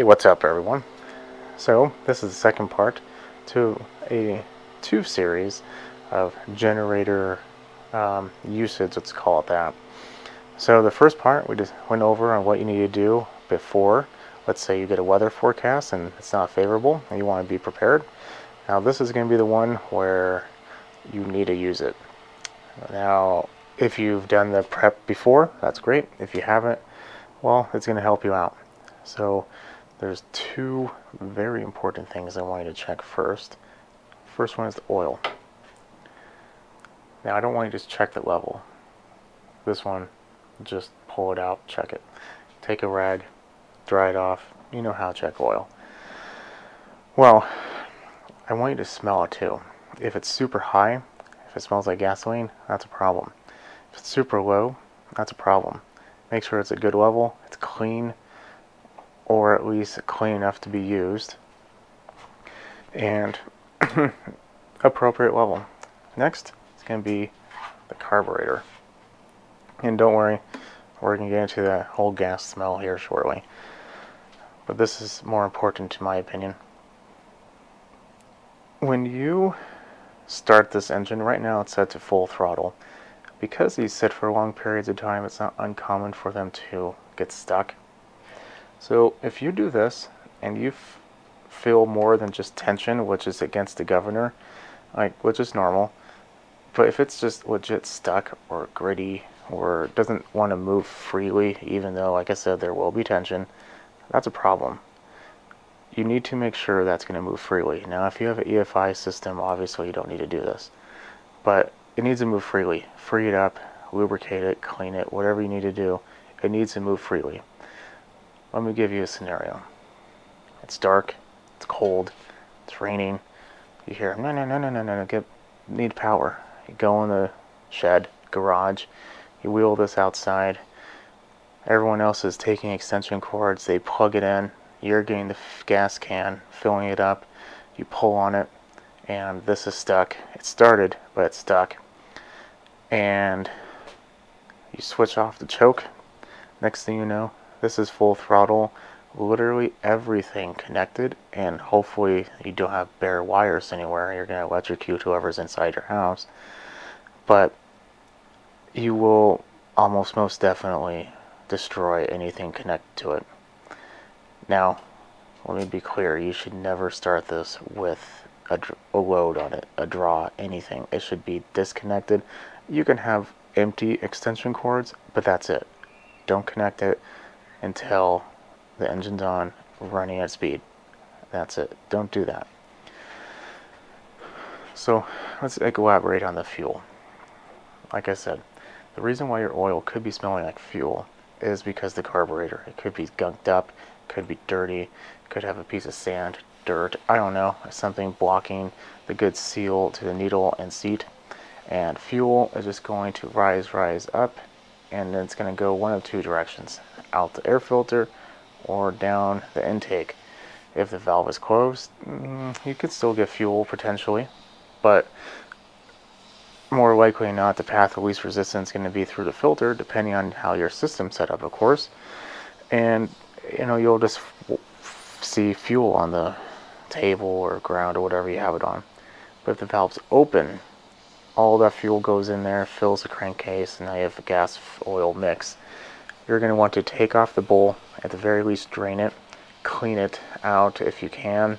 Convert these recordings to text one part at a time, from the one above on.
what's up everyone? So this is the second part to a series of generator usage, let's call it that. So the first part we just went over on what you need to do before. Let's say you get a weather forecast and it's not favorable and you want to be prepared. Now this is going to be the one where you need to use it. Now if you've done the prep before, that's great. If you haven't, well, it's going to help you out. So there's two very important things I want you to check first. First one is the oil. Now I don't want you to just check the level. This one, just pull it out, check it. Take a rag, dry it off. You know how to check oil. Well, I want you to smell it too. If it's super high, if it smells like gasoline, that's a problem. If it's super low, that's a problem. Make sure it's a good level, it's clean, or at least clean enough to be used, and appropriate level. Next, it's going to be the carburetor. And don't worry, we're going to get into that whole gas smell here shortly. But this is more important in my opinion. When you start this engine, right now it's set to full throttle. Because these sit for long periods of time, it's not uncommon for them to get stuck. So if you do this and you feel more than just tension, which is against the governor, which is normal, but if it's just legit stuck or gritty or doesn't want to move freely, even though, like I said, there will be tension, that's a problem. You need to make sure that's going to move freely. Now, if you have an EFI system, obviously you don't need to do this, but it needs to move freely. Free it up, lubricate it, clean it, whatever you need to do. It needs to move freely. Let me give you a scenario. It's dark, it's cold, it's raining. You hear, no, need power. You go in the shed, garage, you wheel this outside. Everyone else is taking extension cords, they plug it in. You're getting the gas can, filling it up. You pull on it, and this is stuck. It started, but it's stuck. And you switch off the choke. Next thing you know, this is full throttle, literally everything connected, and hopefully you don't have bare wires anywhere. You're going to electrocute whoever's inside your house. But you will almost most definitely destroy anything connected to it. Now, let me be clear, you should never start this with a load on it, a draw, anything. It should be disconnected. You can have empty extension cords, but that's it. Don't connect it until the engine's on, running at speed. That's it. Don't do that. So let's elaborate on the fuel. Like I said, the reason why your oil could be smelling like fuel is because the carburetor. It could be gunked up, could be dirty, could have a piece of sand, dirt, I don't know, something blocking the good seal to the needle and seat. And fuel is just going to rise up, and then it's going to go one of two directions: out the air filter or down the intake. If the valve is closed, you could still get fuel potentially, but more likely than not, the path of least resistance is going to be through the filter, depending on how your system's set up, of course. And you'll just see fuel on the table or ground or whatever you have it on. But if the valve's open, all that fuel goes in there, fills the crankcase, and now you have a gas oil mix. You're going to want to take off the bowl, at the very least drain it, clean it out if you can,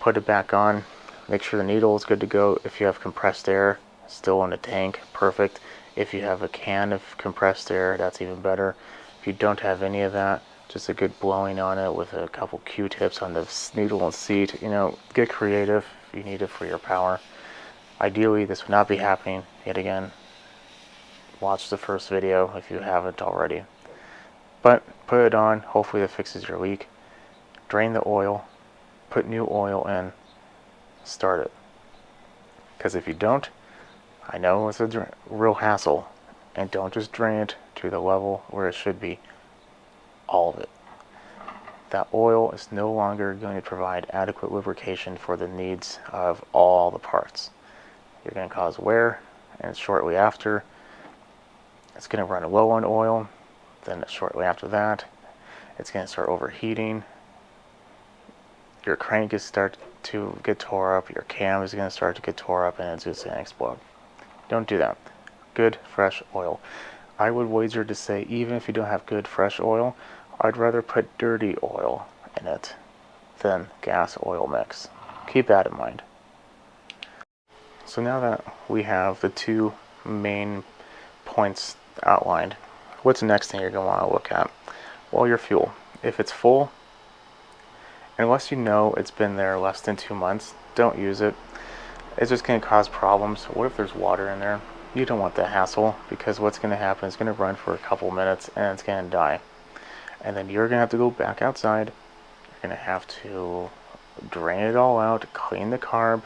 put it back on, make sure the needle is good to go. If you have compressed air still in the tank, perfect. If you have a can of compressed air, that's even better. If you don't have any of that, just a good blowing on it with a couple Q-tips on the needle and seat. Get creative if you need it for your power. Ideally, this would not be happening. Yet again, watch the first video if you haven't already. But put it on, hopefully that fixes your leak. Drain the oil, put new oil in, start it. Because if you don't, I know it's a real hassle, and don't just drain it to the level where it should be, all of it. That oil is no longer going to provide adequate lubrication for the needs of all the parts. You're going to cause wear, and shortly after, it's going to run low on oil. Then shortly after that, it's going to start overheating, your crank is start to get tore up, your cam is going to start to get tore up, and it's just going to explode. Don't do that. Good fresh oil. I would wager to say even if you don't have good fresh oil, I'd rather put dirty oil in it than gas oil mix. Keep that in mind. So now that we have the two main points outlined, what's the next thing you're going to want to look at? Well, your fuel. If it's full, unless you know it's been there less than 2 months, don't use it. It's just going to cause problems. What if there's water in there? You don't want the hassle, because what's going to happen is it's going to run for a couple minutes and it's going to die. And then you're going to have to go back outside. You're going to have to drain it all out, clean the carb.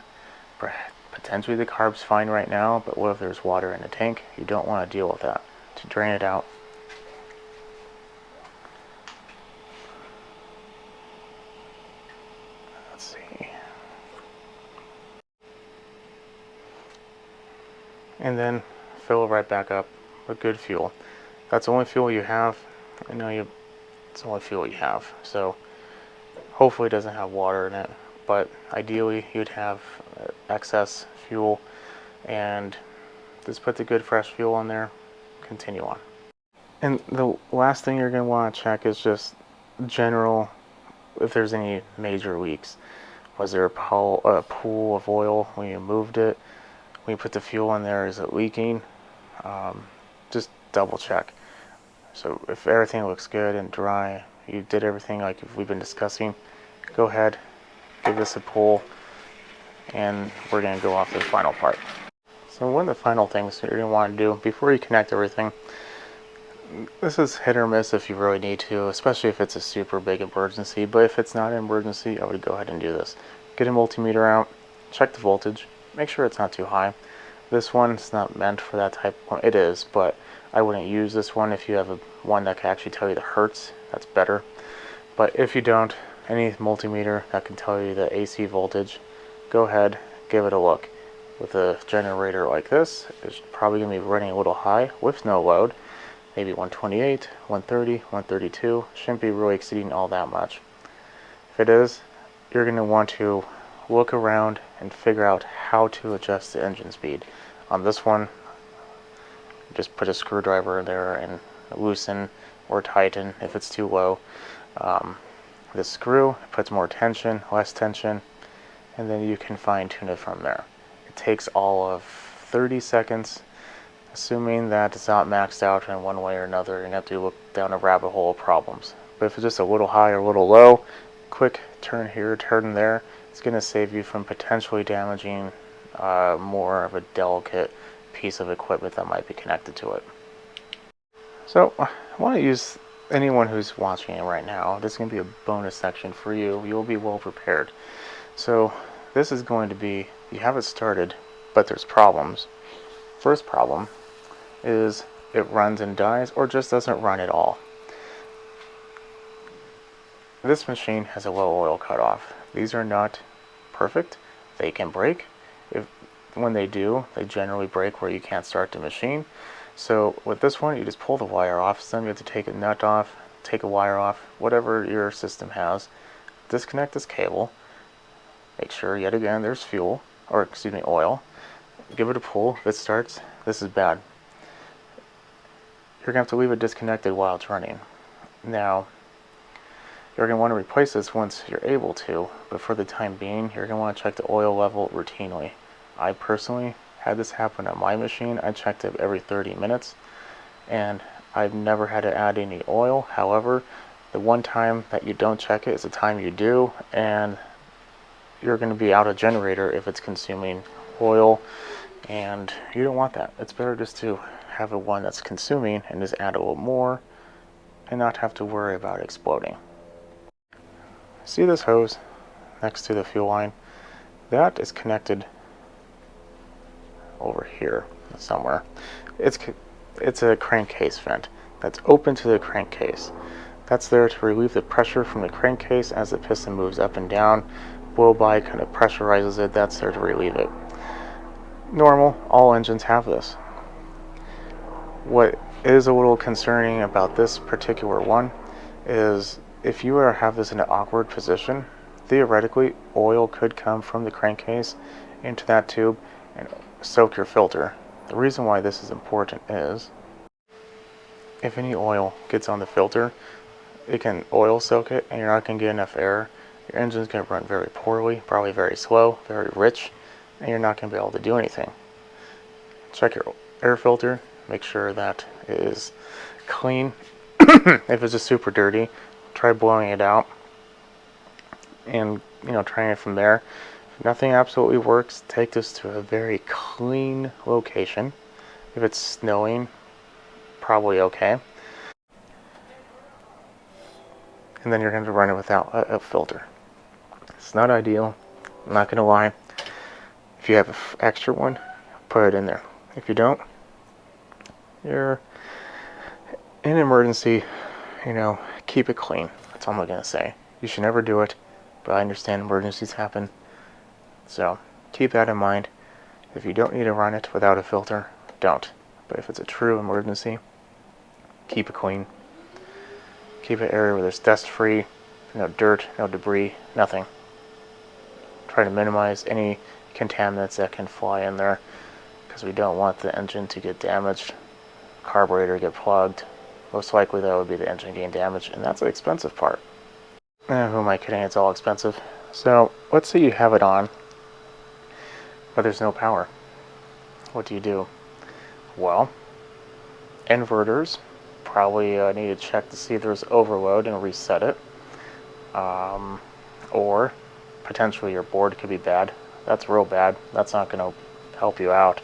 Potentially the carb's fine right now, but what if there's water in the tank? You don't want to deal with that. To drain it out, let's see. And then fill it right back up with good fuel. That's the only fuel you have. I know it's the only fuel you have. So hopefully it doesn't have water in it, but ideally you'd have excess fuel, and just put the good fresh fuel in there, continue on. And the last thing you're going to want to check is just general, if there's any major leaks. Was there a pool of oil when you moved it? When you put the fuel in there, is it leaking? Just double check. So if everything looks good and dry, you did everything like we've been discussing, go ahead, give this a pull, and we're going to go off to the final part. So one of the final things that you're going to want to do before you connect everything, this is hit or miss if you really need to, especially if it's a super big emergency, but if it's not an emergency, I would go ahead and do this. Get a multimeter out, check the voltage, make sure it's not too high. This one's not meant for that type of, it is, but I wouldn't use this one. If you have one that can actually tell you the hertz, that's better. But if you don't, any multimeter that can tell you the AC voltage, go ahead, give it a look. With a generator like this, it's probably going to be running a little high with no load, maybe 128, 130, 132, shouldn't be really exceeding all that much. If it is, you're going to want to look around and figure out how to adjust the engine speed. On this one, just put a screwdriver in there and loosen or tighten if it's too low. This screw puts more tension, less tension, and then you can fine tune it from there. It takes all of 30 seconds, assuming that it's not maxed out in one way or another. You're going to have to look down a rabbit hole of problems. But if it's just a little high or a little low, quick turn here, turn there, it's going to save you from potentially damaging more of a delicate piece of equipment that might be connected to it. So I want to use anyone who's watching it right now. This is going to be a bonus section for you. You'll be well prepared. So this is going to be, you have it started, but there's problems. First problem is it runs and dies or just doesn't run at all. This machine has a low oil cutoff. These are not perfect. They can break. When they do, they generally break where you can't start the machine. So with this one, you just pull the wire off. Some you have to take a nut off, take a wire off, whatever your system has. Disconnect this cable. Make sure, yet again, there's fuel, or excuse me, oil. Give it a pull. If it starts, this is bad. You're going to have to leave it disconnected while it's running. Now, you're going to want to replace this once you're able to, but for the time being, you're going to want to check the oil level routinely. I personally had this happen on my machine. I checked it every 30 minutes, and I've never had to add any oil. However, the one time that you don't check it is the time you do, and you're going to be out of generator if it's consuming oil, and you don't want that. It's better just to have a one that's consuming and just add a little more and not have to worry about exploding. See this hose next to the fuel line? That is connected over here somewhere. It's a crankcase vent that's open to the crankcase. That's there to relieve the pressure from the crankcase as the piston moves up and down. Blow by kind of pressurizes it. That's there to relieve it. Normal, all engines have this. What is a little concerning about this particular one is if you have this in an awkward position theoretically, oil could come from the crankcase into that tube and soak your filter. The reason why this is important is if any oil gets on the filter, it can oil soak it and you're not going to get enough air. Your engine's going to run very poorly, probably very slow, very rich, and you're not going to be able to do anything. Check your air filter, make sure that it is clean. If it's just super dirty, try blowing it out and trying it from there. If nothing absolutely works, take this to a very clean location. If it's snowing, probably okay. And then you're going to run it without a filter. It's not ideal, I'm not going to lie. If you have an extra one, put it in there. If you don't, you're in an emergency, keep it clean. That's all I'm going to say. You should never do it, but I understand emergencies happen. So keep that in mind. If you don't need to run it without a filter, don't. But if it's a true emergency, keep it clean. Keep an area where there's dust free, no dirt, no debris, nothing. Try to minimize any contaminants that can fly in there because we don't want the engine to get damaged, carburetor get plugged. Most likely that would be the engine getting damaged, and that's the expensive part. Who am I kidding? It's all expensive. So let's say you have it on, but there's no power. What do? Well, inverters probably need to check to see if there's overload and reset it. Or potentially your board could be bad. That's real bad. That's not going to help you out.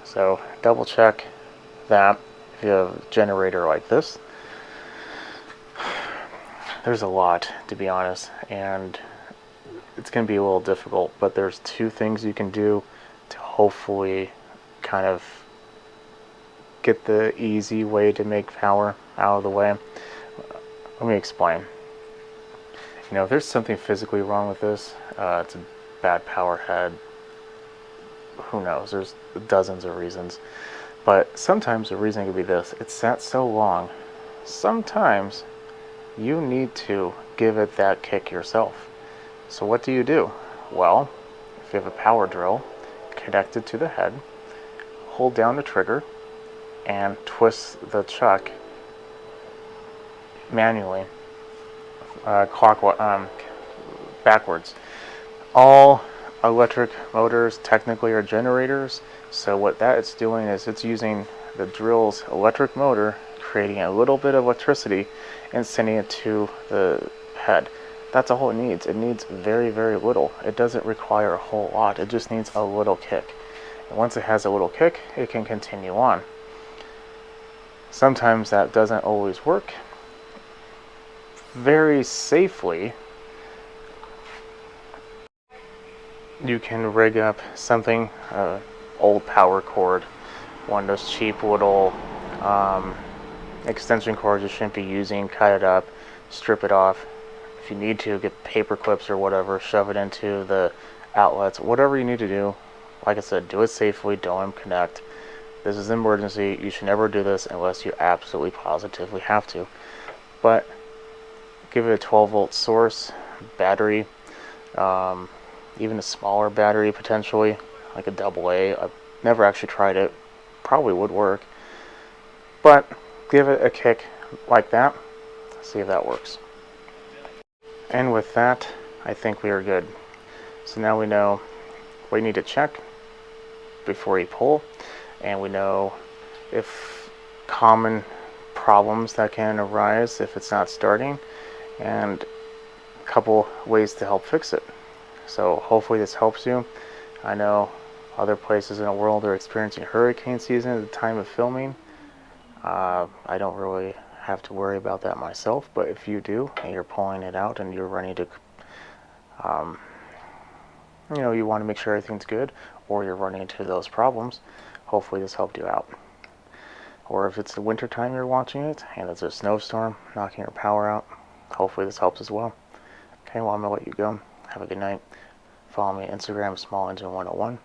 So double check that. If you have a generator like this, there's a lot, to be honest, and it's going to be a little difficult, but there's two things you can do to hopefully kind of get the easy way to make power out of the way. Let me explain. If there's something physically wrong with this, it's a bad power head, who knows, there's dozens of reasons. But sometimes the reason could be this: it's sat so long. Sometimes you need to give it that kick yourself. So what do? Well, if you have a power drill connected to the head, hold down the trigger and twist the chuck manually, backwards. All electric motors technically are generators, so what that is doing is it's using the drill's electric motor, creating a little bit of electricity and sending it to the head. That's all it needs. It needs very, very little. It doesn't require a whole lot. It just needs a little kick. And once it has a little kick, it can continue on. Sometimes that doesn't always work. Very safely, you can rig up something, old power cord, one of those cheap little extension cords you shouldn't be using, cut it up, strip it off. If you need to, get paper clips or whatever, shove it into the outlets, whatever you need to do. Like I said, do it safely, don't connect. This is an emergency. You should never do this unless you absolutely positively have to. But give it a 12-volt source, battery, even a smaller battery potentially, like a AA. I've never actually tried it. Probably would work. But give it a kick like that. See if that works. And with that, I think we are good. So now we know what you need to check before you pull, and we know if common problems that can arise if it's not starting, and a couple ways to help fix it. So hopefully this helps you. I know other places in the world are experiencing hurricane season at the time of filming. I don't really have to worry about that myself, but if you do and you're pulling it out and you're running to you want to make sure everything's good, or you're running into those problems, hopefully this helped you out. Or if it's the winter time you're watching it and it's a snowstorm knocking your power out, hopefully this helps as well. Okay, well, I'm gonna let you go. Have a good night. Follow me on Instagram, SmallEngine101.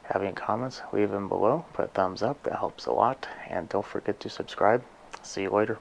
Have any comments, leave them below. Put a thumbs up, that helps a lot. And don't forget to subscribe. See you later.